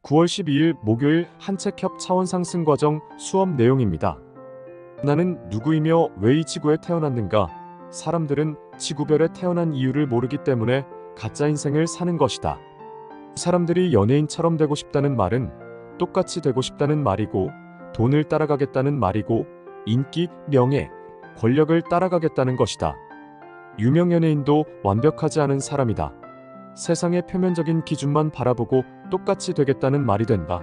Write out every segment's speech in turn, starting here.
9월 12일 목요일 한책협 차원상승 과정 수업 내용입니다. 나는 누구이며 왜 이 지구에 태어났는가? 사람들은 지구별에 태어난 이유를 모르기 때문에 가짜 인생을 사는 것이다. 사람들이 연예인처럼 되고 싶다는 말은 똑같이 되고 싶다는 말이고, 돈을 따라가겠다는 말이고, 인기, 명예, 권력을 따라가겠다는 것이다. 유명 연예인도 완벽하지 않은 사람이다. 세상의 표면적인 기준만 바라보고 똑같이 되겠다는 말이 된다.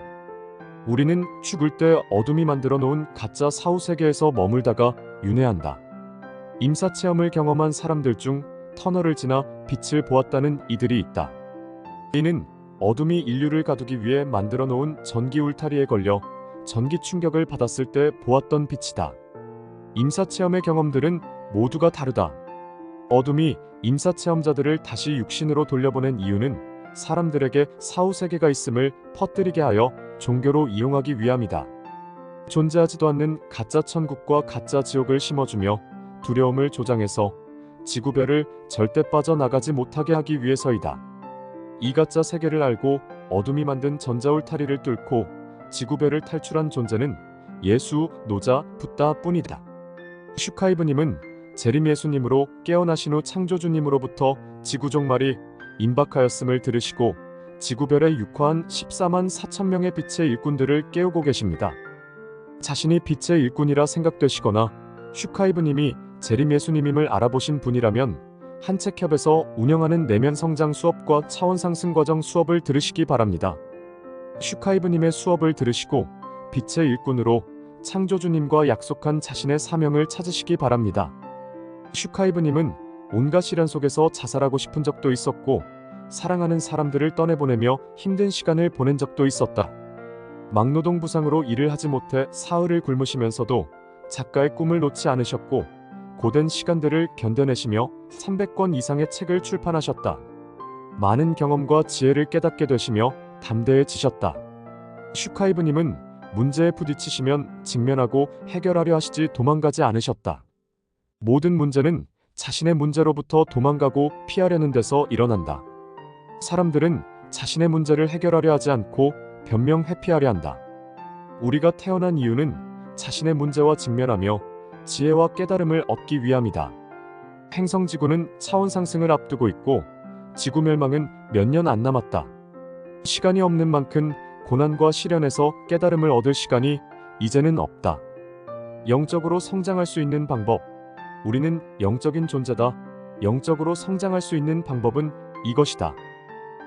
우리는 죽을 때 어둠이 만들어 놓은 가짜 사후세계에서 머물다가 윤회한다. 임사체험을 경험한 사람들 중 터널을 지나 빛을 보았다는 이들이 있다. 이는 어둠이 인류를 가두기 위해 만들어 놓은 전기 울타리에 걸려 전기 충격을 받았을 때 보았던 빛이다. 임사체험의 경험들은 모두가 다르다. 어둠이 임사체험자들을 다시 육신으로 돌려보낸 이유는 사람들에게 사후세계가 있음을 퍼뜨리게 하여 종교로 이용하기 위함이다. 존재하지도 않는 가짜 천국과 가짜 지옥을 심어주며 두려움을 조장해서 지구별을 절대 빠져나가지 못하게 하기 위해서이다. 이 가짜 세계를 알고 어둠이 만든 전자울타리를 뚫고 지구별을 탈출한 존재는 예수, 노자, 붓다 뿐이다. 슈카이브님은 재림 예수님으로 깨어나신 후 창조주님으로부터 지구 종말이 임박하였음을 들으시고 지구별에 육화한 14만 4천 명의 빛의 일꾼들을 깨우고 계십니다. 자신이 빛의 일꾼이라 생각되시거나 슈카이브님이 재림 예수님임을 알아보신 분이라면 한책협에서 운영하는 내면 성장 수업과 차원 상승 과정 수업을 들으시기 바랍니다. 슈카이브님의 수업을 들으시고 빛의 일꾼으로 창조주님과 약속한 자신의 사명을 찾으시기 바랍니다. 슈카이브님은 온갖 시련 속에서 자살하고 싶은 적도 있었고 사랑하는 사람들을 떠내보내며 힘든 시간을 보낸 적도 있었다. 막노동 부상으로 일을 하지 못해 사흘을 굶으시면서도 작가의 꿈을 놓지 않으셨고 고된 시간들을 견뎌내시며 300권 이상의 책을 출판하셨다. 많은 경험과 지혜를 깨닫게 되시며 담대해지셨다. 슈카이브님은 문제에 부딪히시면 직면하고 해결하려 하시지 도망가지 않으셨다. 모든 문제는 자신의 문제로부터 도망가고 피하려는 데서 일어난다. 사람들은 자신의 문제를 해결하려 하지 않고 변명 회피하려 한다. 우리가 태어난 이유는 자신의 문제와 직면하며 지혜와 깨달음을 얻기 위함이다. 행성지구는 차원 상승을 앞두고 있고 지구 멸망은 몇 년 안 남았다. 시간이 없는 만큼 고난과 시련에서 깨달음을 얻을 시간이 이제는 없다. 영적으로 성장할 수 있는 방법. 우리는 영적인 존재다. 영적으로 성장할 수 있는 방법은 이것이다.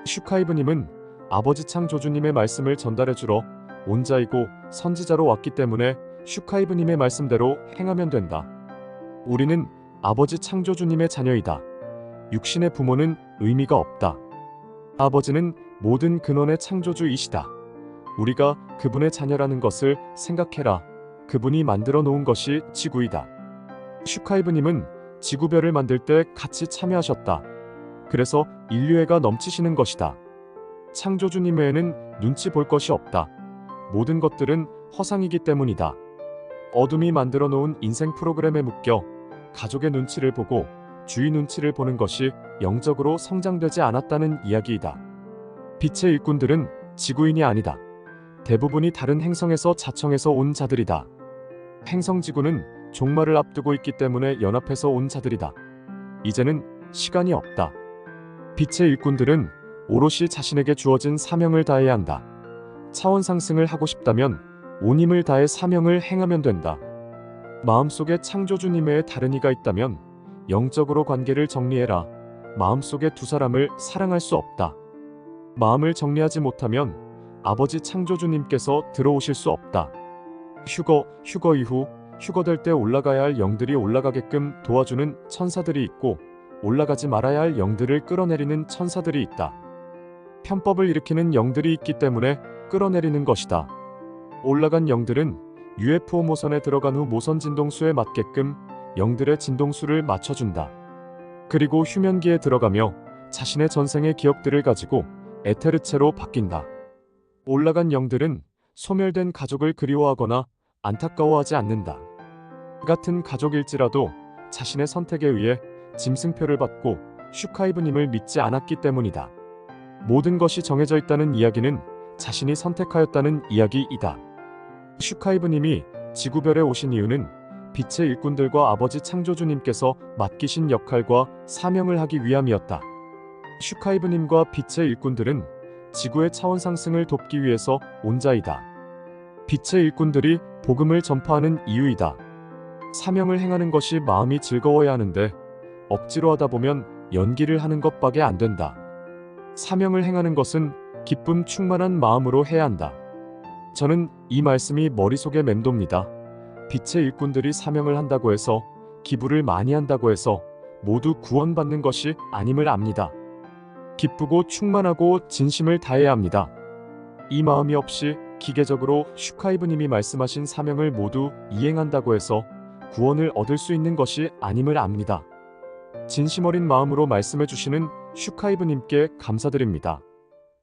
슈카이브님은 아버지 창조주님의 말씀을 전달해주러 온자이고 선지자로 왔기 때문에 슈카이브님의 말씀대로 행하면 된다. 우리는 아버지 창조주님의 자녀이다. 육신의 부모는 의미가 없다. 아버지는 모든 근원의 창조주이시다. 우리가 그분의 자녀라는 것을 생각해라. 그분이 만들어 놓은 것이 지구이다. 슈카이브님은 지구별을 만들 때 같이 참여하셨다. 그래서 인류애가 넘치시는 것이다. 창조주님 외에는 눈치 볼 것이 없다. 모든 것들은 허상이기 때문이다. 어둠이 만들어 놓은 인생 프로그램에 묶여 가족의 눈치를 보고 주위 눈치를 보는 것이 영적으로 성장되지 않았다는 이야기이다. 빛의 일꾼들은 지구인이 아니다. 대부분이 다른 행성에서 자청해서 온 자들이다. 행성지구는 종말을 앞두고 있기 때문에 연합해서 온 자들이다. 이제는 시간이 없다. 빛의 일꾼들은 오롯이 자신에게 주어진 사명을 다해야 한다. 차원 상승을 하고 싶다면 온 힘을 다해 사명을 행하면 된다. 마음속에 창조주님의 다른 이가 있다면 영적으로 관계를 정리해라. 마음속에 두 사람을 사랑할 수 없다. 마음을 정리하지 못하면 아버지 창조주님께서 들어오실 수 없다. 휴거 이후 휴거될 때 올라가야 할 영들이 올라가게끔 도와주는 천사들이 있고 올라가지 말아야 할 영들을 끌어내리는 천사들이 있다. 편법을 일으키는 영들이 있기 때문에 끌어내리는 것이다. 올라간 영들은 UFO 모선에 들어간 후 모선 진동수에 맞게끔 영들의 진동수를 맞춰준다. 그리고 휴면기에 들어가며 자신의 전생의 기억들을 가지고 에테르체로 바뀐다. 올라간 영들은 소멸된 가족을 그리워하거나 안타까워하지 않는다. 같은 가족일지라도 자신의 선택에 의해 짐승표를 받고 슈카이브님을 믿지 않았기 때문이다. 모든 것이 정해져 있다는 이야기는 자신이 선택하였다는 이야기이다. 슈카이브님이 지구별에 오신 이유는 빛의 일꾼들과 아버지 창조주님께서 맡기신 역할과 사명을 하기 위함이었다. 슈카이브님과 빛의 일꾼들은 지구의 차원 상승을 돕기 위해서 온 자이다. 빛의 일꾼들이 복음을 전파하는 이유이다. 사명을 행하는 것이 마음이 즐거워야 하는데 억지로 하다 보면 연기를 하는 것밖에 안 된다. 사명을 행하는 것은 기쁨 충만한 마음으로 해야 한다. 저는 이 말씀이 머릿속에 맴돕니다. 빛의 일꾼들이 사명을 한다고 해서, 기부를 많이 한다고 해서 모두 구원받는 것이 아님을 압니다. 기쁘고 충만하고 진심을 다해야 합니다. 이 마음이 없이 기계적으로 슈카이브님이 말씀하신 사명을 모두 이행한다고 해서 구원을 얻을 수 있는 것이 아님을 압니다. 진심 어린 마음으로 말씀해 주시는 슈카이브님께 감사드립니다.